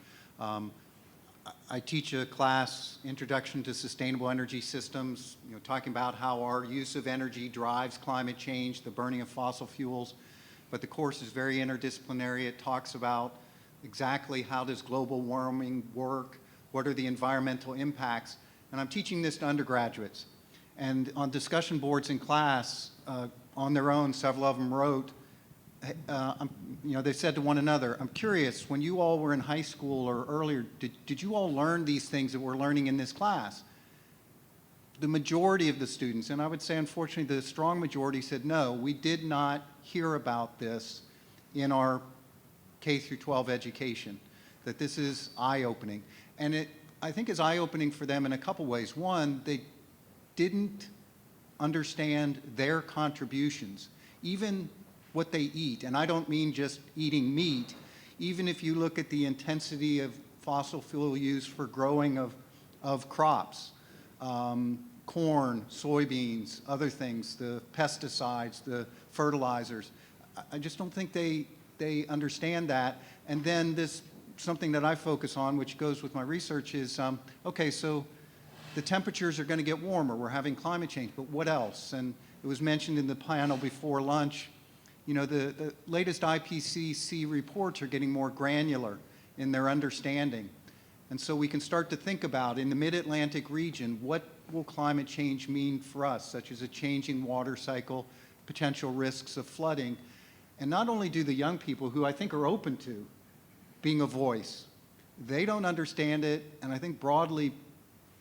I teach a class, Introduction to Sustainable Energy Systems, talking about how our use of energy drives climate change, the burning of fossil fuels. But the course is very interdisciplinary. It talks about exactly how does global warming work, what are the environmental impacts, and I'm teaching this to undergraduates. And on discussion boards in class, on their own, several of them wrote, they said to one another, I'm curious, when you all were in high school or earlier, did you all learn these things that we're learning in this class? The majority of the students, and I would say unfortunately the strong majority, said no, we did not hear about this in our K through 12 education, that this is eye-opening. And it, I think, is eye-opening for them in a couple ways. One, they didn't understand their contributions, even what they eat. And I don't mean just eating meat. Even if you look at the intensity of fossil fuel use for growing of crops, corn, soybeans, other things, the pesticides, the fertilizers. I just don't think they understand that. And then this, something that I focus on, which goes with my research, is, okay, so the temperatures are going to get warmer. We're having climate change, but what else? And it was mentioned in the panel before lunch, you know, the latest IPCC reports are getting more granular in their understanding. And so we can start to think about, in the mid-Atlantic region, what will climate change mean for us, such as a changing water cycle, potential risks of flooding. And not only do the young people, who I think are open to being a voice, they don't understand it, and I think broadly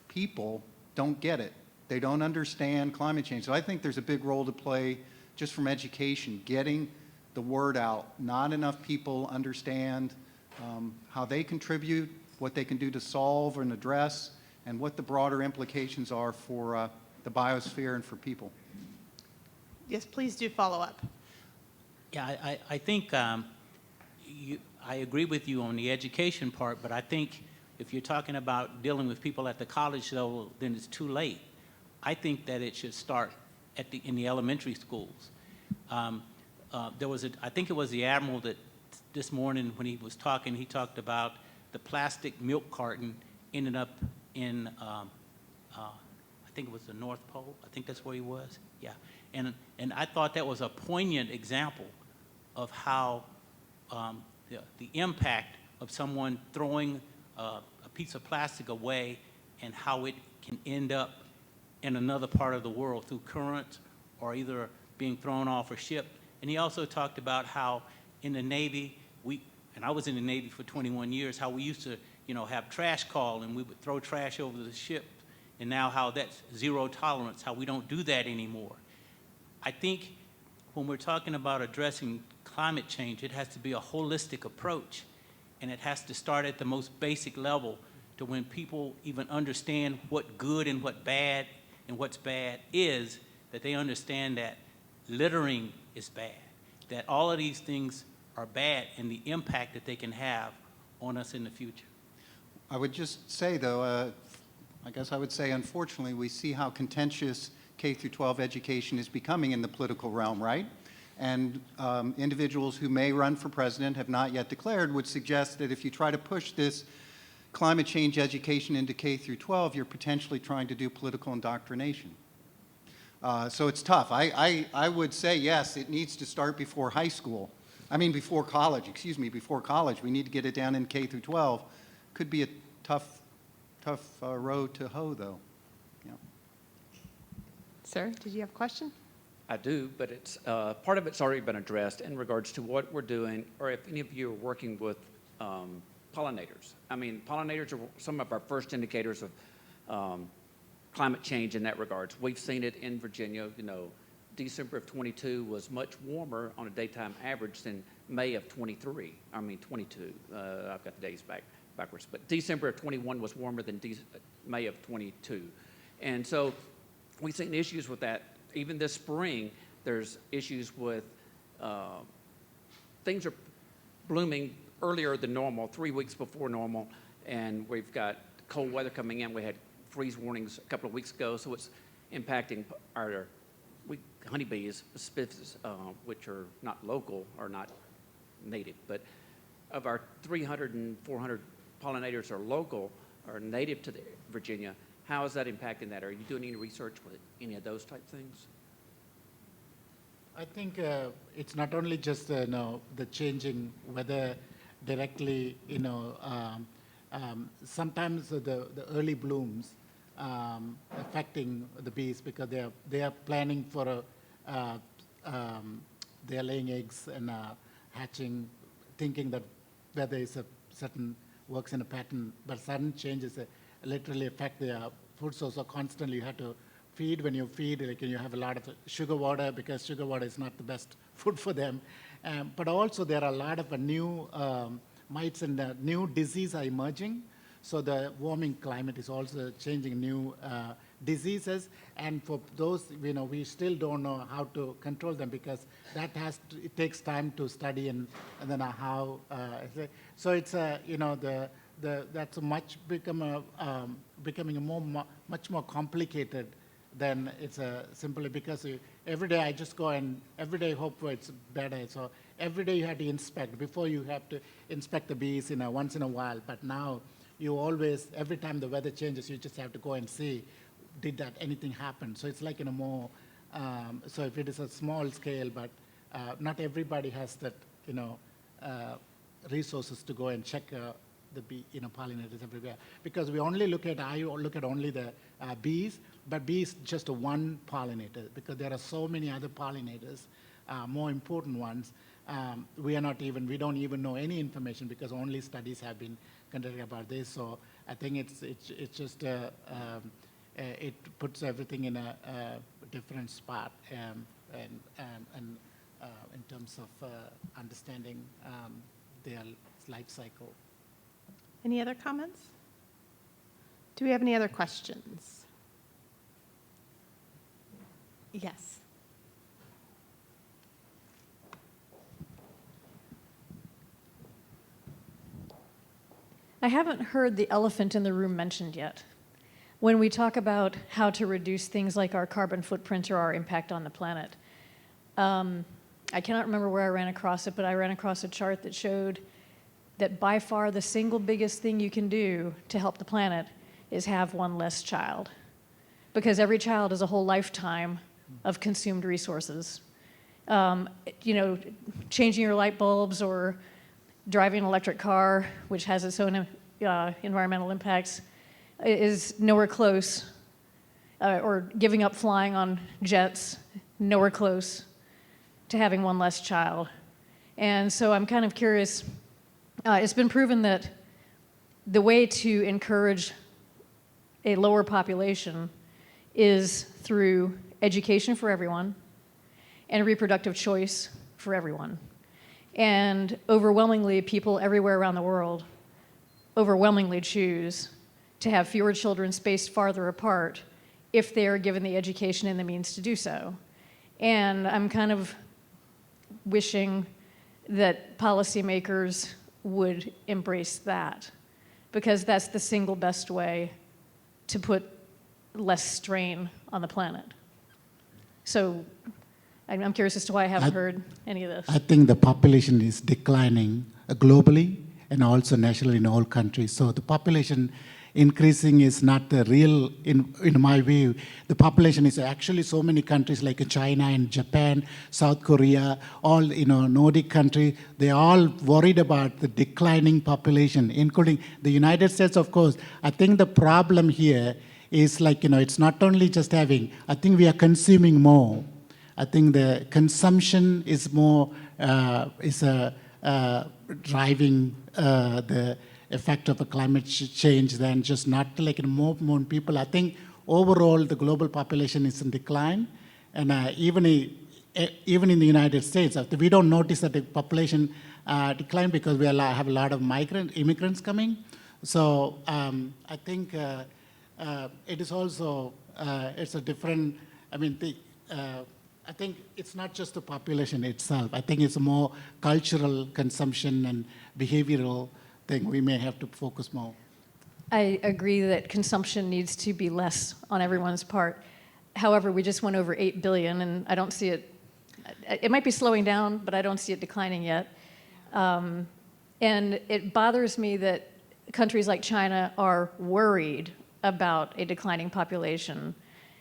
people don't get it. They don't understand climate change. So I think there's a big role to play just from education, getting the word out. Not enough people understand how they contribute, what they can do to solve and address, and what the broader implications are for the biosphere and for people. Yes, please do follow up. Yeah, I think I agree with you on the education part, but I think if you're talking about dealing with people at the college level, then it's too late. I think that it should start in the elementary schools. I think it was the Admiral that this morning when he was talking, he talked about the plastic milk carton ended up in, I think it was the North Pole. I think that's where he was. Yeah. And I thought that was a poignant example of how the impact of someone throwing a piece of plastic away and how it can end up in another part of the world through currents or either being thrown off a ship. And he also talked about how in the Navy, and I was in the Navy for 21 years, how we used to, have trash call and we would throw trash over the ship, and now how that's zero tolerance, how we don't do that anymore. I think when we're talking about addressing climate change, it has to be a holistic approach, and it has to start at the most basic level to when people even understand what good and what bad and what's bad is, that they understand that littering is bad, that all of these things are bad and the impact that they can have on us in the future. I would just say, though, I guess I would say, unfortunately, we see how contentious K through 12 education is becoming in the political realm, right? And individuals who may run for president, have not yet declared, would suggest that if you try to push this climate change education into K through 12, you're potentially trying to do political indoctrination. So it's tough. I would say, yes, it needs to start before high school. Before college, before college. We need to get it down in K through 12. Could be a tough road to hoe, though. Yeah. Sir, did you have a question? I do, but it's part of it's already been addressed in regards to what we're doing, or if any of you are working with pollinators. Pollinators are some of our first indicators of climate change in that regards. We've seen it in Virginia. December of 22 was much warmer on a daytime average than May of 22. I've got the days backwards, but December of 21 was warmer than May of 22. And so we've seen issues with that. Even this spring, there's issues with things are blooming earlier than normal, 3 weeks before normal, and we've got cold weather coming in. We had freeze warnings a couple of weeks ago, so it's impacting our honeybees, which are not local or not native. But of our 300 and 400 pollinators are local or native to Virginia, how is that impacting that? Are you doing any research with any of those type things? I think it's not only just the changing weather directly. Sometimes the early blooms affecting the bees because they are planning for they are laying eggs and hatching, thinking that whether it's a certain works in a pattern, but sudden changes literally affect their food source. So constantly you have to feed. When you feed, like you have a lot of sugar water because sugar water is not the best food for them. But also there are a lot of new mites and new diseases are emerging. So the warming climate is also changing new diseases, and for those, we still don't know how to control them because it takes time to study and then how. So it's that's becoming much more complicated than it's simply because every day I just go and every day hope for it's better. So every day you have to inspect. Before you have to inspect the bees once in a while, but now you always, every time the weather changes, you just have to go and see, did that anything happen? So it's like more, so if it is a small scale, but not everybody has that, resources to go and check the bee, pollinators everywhere. Because I look at only the bees, but bees just one pollinator because there are so many other pollinators, more important ones. We don't even know any information because only studies have been conducted about this. So I think it's just it puts everything in a different spot and in terms of understanding their life cycle. Any other comments? Do we have any other questions? Yes. I haven't heard the elephant in the room mentioned yet. When we talk about how to reduce things like our carbon footprint or our impact on the planet, I cannot remember where I ran across it, but I ran across a chart that showed that by far the single biggest thing you can do to help the planet is have one less child. Because every child is a whole lifetime of consumed resources. Changing your light bulbs or driving an electric car, which has its own environmental impacts, is nowhere close, or giving up flying on jets, nowhere close to having one less child. And so I'm kind of curious, it's been proven that the way to encourage a lower population is through education for everyone and reproductive choice for everyone. And overwhelmingly, people everywhere around the world overwhelmingly choose to have fewer children spaced farther apart if they are given the education and the means to do so. And I'm kind of wishing that policymakers would embrace that, because that's the single best way to put less strain on the planet. So I'm curious as to why I haven't heard any of this. I think the population is declining globally and also nationally in all countries. So the population increasing is not the real, in my view. The population is actually so many countries like China and Japan, South Korea, all Nordic countries, they're all worried about the declining population, including the United States, of course. I think the problem here is it's not only just having, I think we are consuming more. I think the consumption is more, driving the effect of a climate change than just not more people. I think overall the global population is in decline, and even in the United States, we don't notice that the population decline because we have a lot of immigrants coming. So I think it is also it's a different. I think it's not just the population itself. I think it's a more cultural consumption and behavioral thing we may have to focus more. I agree that consumption needs to be less on everyone's part. However, we just went over 8 billion, and I don't see it. It might be slowing down, but I don't see it declining yet. And it bothers me that countries like China are worried about a declining population.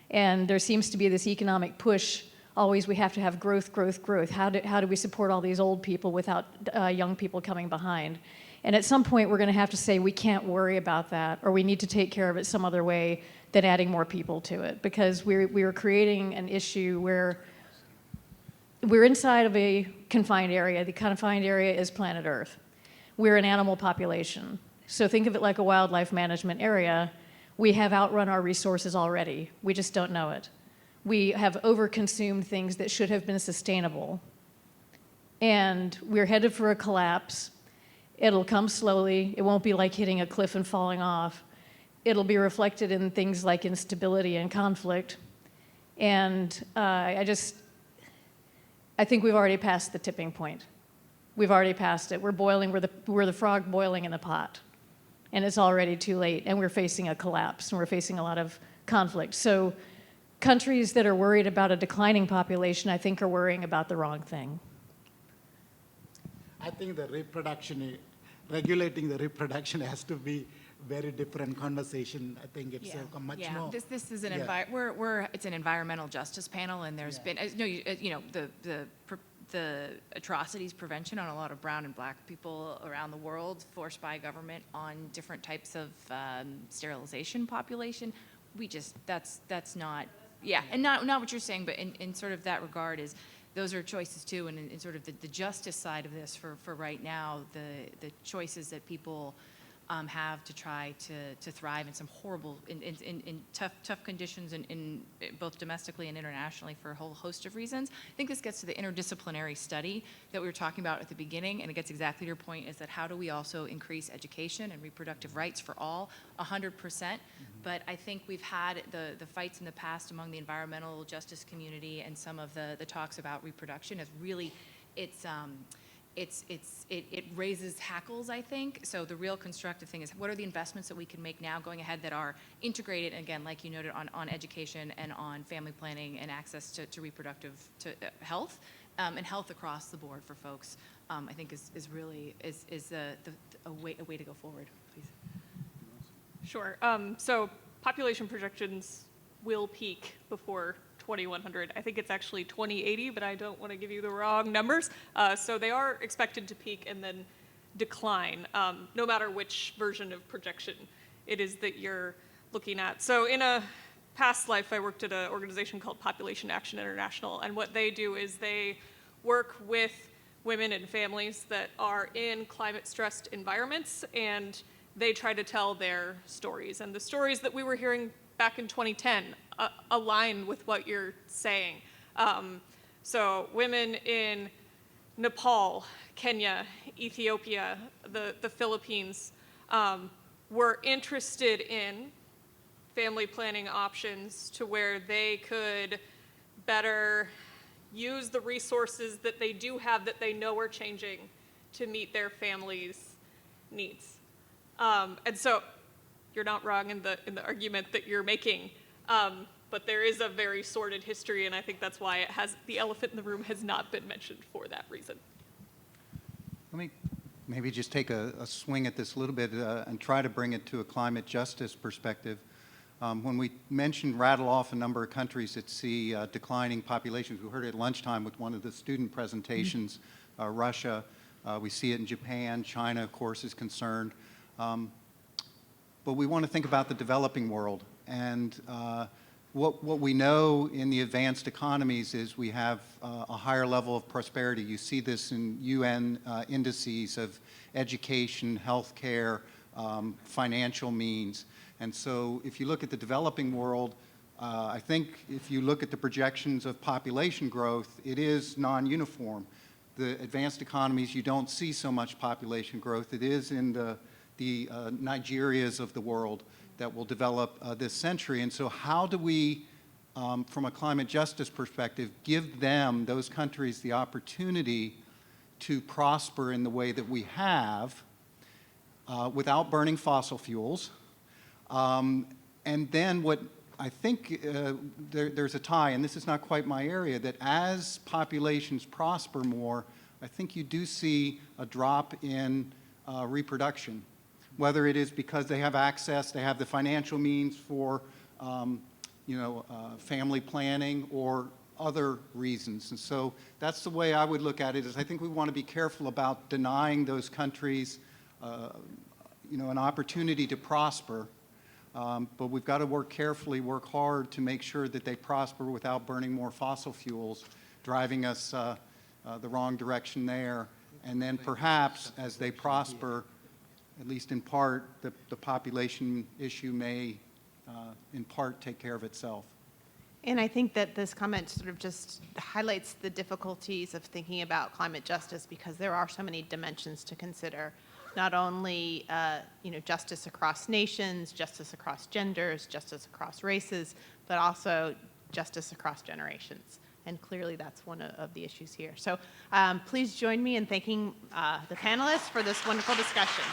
And there seems to be this economic push. Always we have to have growth, growth, growth. How do we support all these old people without young people coming behind? And at some point, we're going to have to say we can't worry about that, or we need to take care of it some other way than adding more people to it, because we are creating an issue where we're inside of a confined area. The confined area is planet Earth. We're an animal population. So think of it like a wildlife management area. We have outrun our resources already. We just don't know it. We have overconsumed things that should have been sustainable. And we're headed for a collapse. It'll come slowly. It won't be like hitting a cliff and falling off. It'll be reflected in things like instability and conflict. And I think we've already passed the tipping point. We've already passed it. We're boiling, we're the frog boiling in the pot. And it's already too late, and we're facing a collapse, and we're facing a lot of conflict. So countries that are worried about a declining population, I think, are worrying about the wrong thing. I think regulating the reproduction has to be very different conversation. I think it's a much more. This is an yeah. it's an environmental justice panel, and there's been the atrocities prevention on a lot of brown and black people around the world forced by government on different types of sterilization population. That's not and not what you're saying, but in sort of that regard is. Those are choices too, and in sort of the justice side of this for right now, the choices that people have to try to thrive in some horrible, in tough conditions in both domestically and internationally for a whole host of reasons. I think this gets to the interdisciplinary study that we were talking about at the beginning, and it gets exactly to your point, is that how do we also increase education and reproductive rights for all, 100%. But I think we've had the fights in the past among the environmental justice community and some of the talks about reproduction has really, it raises hackles, I think. So the real constructive thing is, what are the investments that we can make now going ahead that are integrated, again, like you noted, on education and on family planning and access to reproductive health, and health across the board for folks, I think is really a way to go forward. Please. Sure. So population projections will peak before 2100. I think it's actually 2080, but I don't want to give you the wrong numbers. So they are expected to peak and then decline, no matter which version of projection it is that you're looking at. So in a past life, I worked at an organization called Population Action International, and what they do is they work with women and families that are in climate-stressed environments, and they try to tell their stories. And the stories that we were hearing back in 2010 align with what you're saying. So women in Nepal, Kenya, Ethiopia, the Philippines were interested in family planning options to where they could better use the resources that they do have that they know are changing to meet their family's needs. And so you're not wrong in the argument that you're making, but there is a very sordid history, and I think that's why the elephant in the room has not been mentioned for that reason. Let me maybe just take a swing at this a little bit and try to bring it to a climate justice perspective. When we rattle off a number of countries that see declining populations, we heard it at lunchtime with one of the student presentations, Russia. We see it in Japan. China, of course, is concerned. But we want to think about the developing world. And what we know in the advanced economies is we have a higher level of prosperity. You see this in UN indices of education, healthcare, financial means. And so if you look at the developing world, I think if you look at the projections of population growth, it is non-uniform. The advanced economies, you don't see so much population growth. It is in the Nigerias of the world that will develop this century. And so how do we, from a climate justice perspective, give them, those countries, the opportunity to prosper in the way that we have without burning fossil fuels? And then what I think there's a tie, and this is not quite my area, that as populations prosper more, I think you do see a drop in reproduction, whether it is because they have access, they have the financial means for family planning or other reasons. And so that's the way I would look at it, is I think we want to be careful about denying those countries an opportunity to prosper But we've got to work carefully, work hard to make sure that they prosper without burning more fossil fuels, driving us the wrong direction there. And then perhaps as they prosper, at least in part, the population issue may in part take care of itself. And I think that this comment sort of just highlights the difficulties of thinking about climate justice because there are so many dimensions to consider. Not only justice across nations, justice across genders, justice across races, but also justice across generations. And clearly that's one of the issues here. So please join me in thanking the panelists for this wonderful discussion.